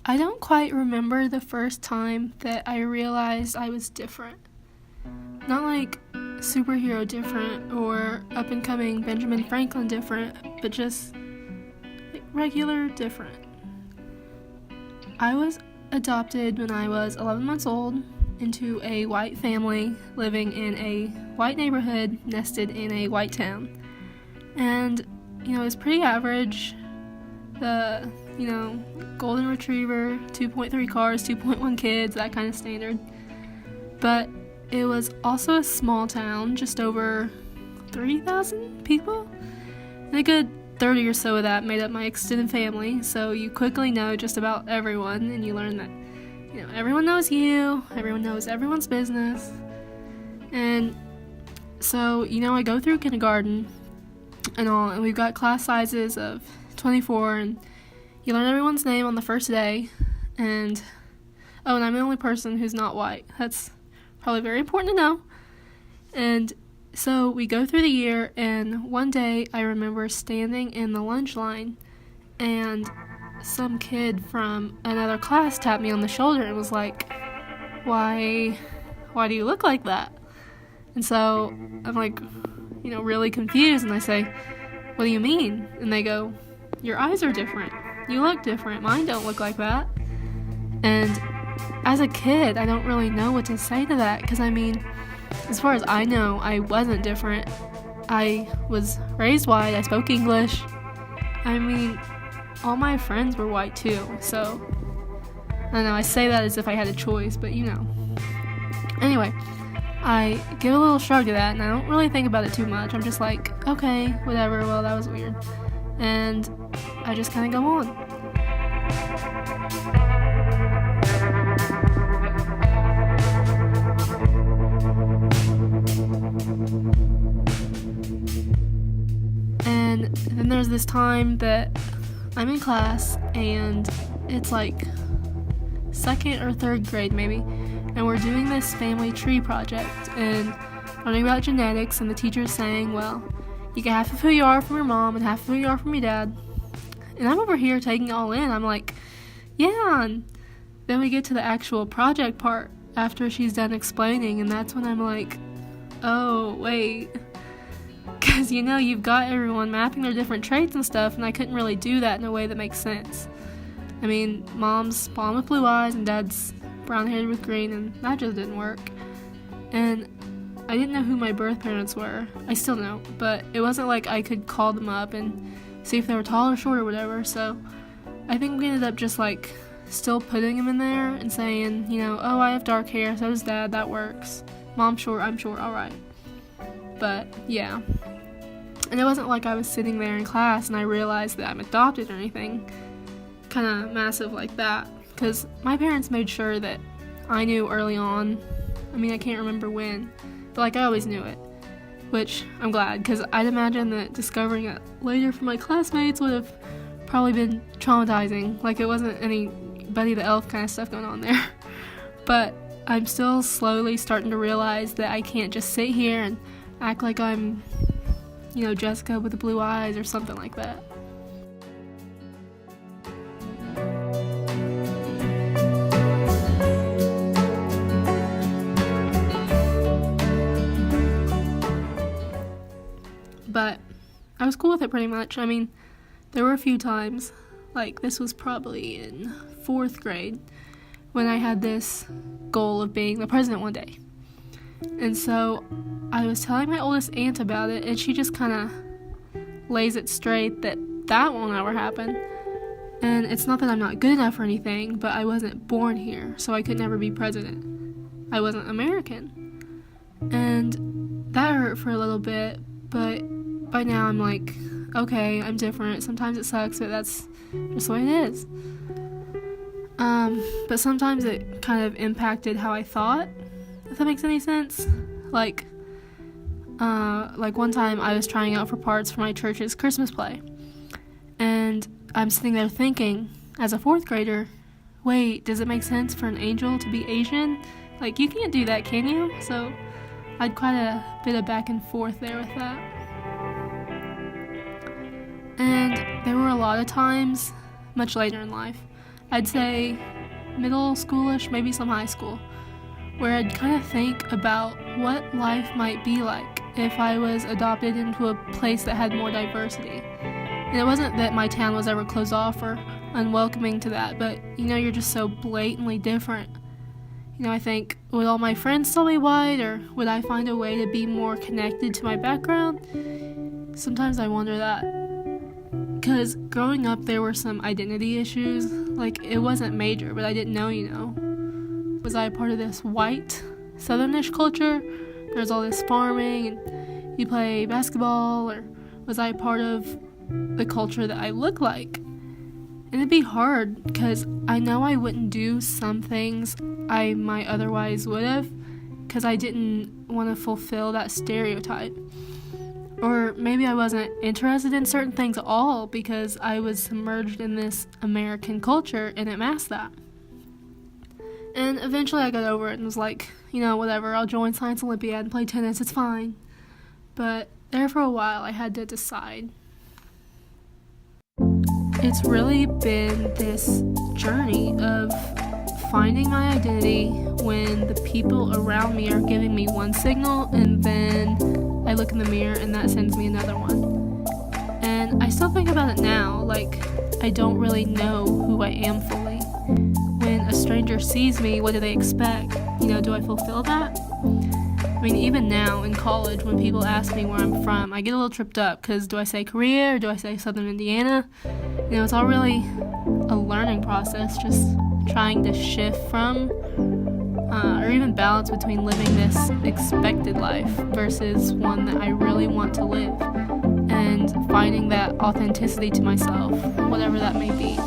I don't quite remember the first time that I realized I was different. Not like superhero different or up and coming Benjamin Franklin different, but just like regular different. I was adopted when I was 11 months old into a white family living in a white neighborhood nested in a white town. And, it was pretty average. The, golden retriever, 2.3 cars, 2.1 kids, that kind of standard. But it was also a small town, just over 3,000 people. And a good 30 or so of that made up my extended family, so you quickly know just about everyone, and you learn that, everyone knows you, everyone knows everyone's business. And so, I go through kindergarten and all, and we've got class sizes of 24, and you learn everyone's name on the first day, and I'm the only person who's not white. That's probably very important to know. And so we go through the year, and one day I remember standing in the lunch line, and some kid from another class tapped me on the shoulder and was like, why do you look like that? And so I'm like, really confused, and I say, what do you mean? And they go, your eyes are different. You look different. Mine don't look like that. And as a kid, I don't really know what to say to that, because as far as I know, I wasn't different. I was raised white, I spoke English. All my friends were white too, so I don't know, I say that as if I had a choice, but Anyway, I give a little shrug to that, and I don't really think about it too much. I'm just like, okay, whatever, well, that was weird. And I just kind of go on. And then there's this time that I'm in class, and it's like second or third grade maybe, and we're doing this family tree project and learning about genetics, and the teacher's saying, well, you get half of who you are from your mom and half of who you are from your dad. And I'm over here taking it all in. I'm like, yeah. And then we get to the actual project part after she's done explaining, and that's when I'm like, oh, wait. Because, you've got everyone mapping their different traits and stuff, and I couldn't really do that in a way that makes sense. Mom's blonde with blue eyes and dad's brown-haired with green, and that just didn't work. And I didn't know who my birth parents were. I still don't, but it wasn't like I could call them up and see if they were tall or short or whatever, so I think we ended up just, still putting them in there and saying, oh, I have dark hair, so does dad, that works. Mom's short, I'm short, alright. But, yeah. And it wasn't like I was sitting there in class and I realized that I'm adopted or anything kind of massive like that, because my parents made sure that I knew early on. I can't remember when, but I always knew it, which I'm glad, because I'd imagine that discovering it later from my classmates would have probably been traumatizing. It wasn't any Buddy the Elf kind of stuff going on there. But I'm still slowly starting to realize that I can't just sit here and act like I'm, Jessica with the blue eyes or something like that. But I was cool with it pretty much. There were a few times, this was probably in 4th grade, when I had this goal of being the president one day. And so I was telling my oldest aunt about it, and she just kind of lays it straight that won't ever happen. And it's not that I'm not good enough or anything, but I wasn't born here, so I could never be president. I wasn't American. And that hurt for a little bit, but by now I'm like, okay, I'm different. Sometimes it sucks, but that's just the way it is. But sometimes it kind of impacted how I thought, if that makes any sense. Like one time I was trying out for parts for my church's Christmas play, and I'm sitting there thinking, as a 4th grader, wait, does it make sense for an angel to be Asian? You can't do that, can you? So I'd quite a bit of back and forth there with that. And there were a lot of times, much later in life, I'd say middle schoolish, maybe some high school, where I'd kind of think about what life might be like if I was adopted into a place that had more diversity. And it wasn't that my town was ever closed off or unwelcoming to that, but you're just so blatantly different. I think, would all my friends still be white, or would I find a way to be more connected to my background? Sometimes I wonder that. Because growing up, there were some identity issues. Like, it wasn't major, but I didn't know. Was I a part of this white, southernish culture? There's all this farming, and you play basketball, or was I a part of the culture that I look like? And it'd be hard, because I know I wouldn't do some things I might otherwise would have, because I didn't want to fulfill that stereotype. Or maybe I wasn't interested in certain things at all because I was submerged in this American culture and it masked that. And eventually I got over it and was like, whatever, I'll join Science Olympiad and play tennis, it's fine. But there for a while I had to decide. It's really been this journey of finding my identity when the people around me are giving me one signal and then I look in the mirror and that sends me another one. And I still think about it now, like I don't really know who I am fully. When a stranger sees me, what do they expect? Do I fulfill that? I mean, even now in college, when people ask me where I'm from, I get a little tripped up because do I say Korea or do I say Southern Indiana? It's all really a learning process, just trying to shift from or even balance between living this expected life versus one that I really want to live, and finding that authenticity to myself, whatever that may be.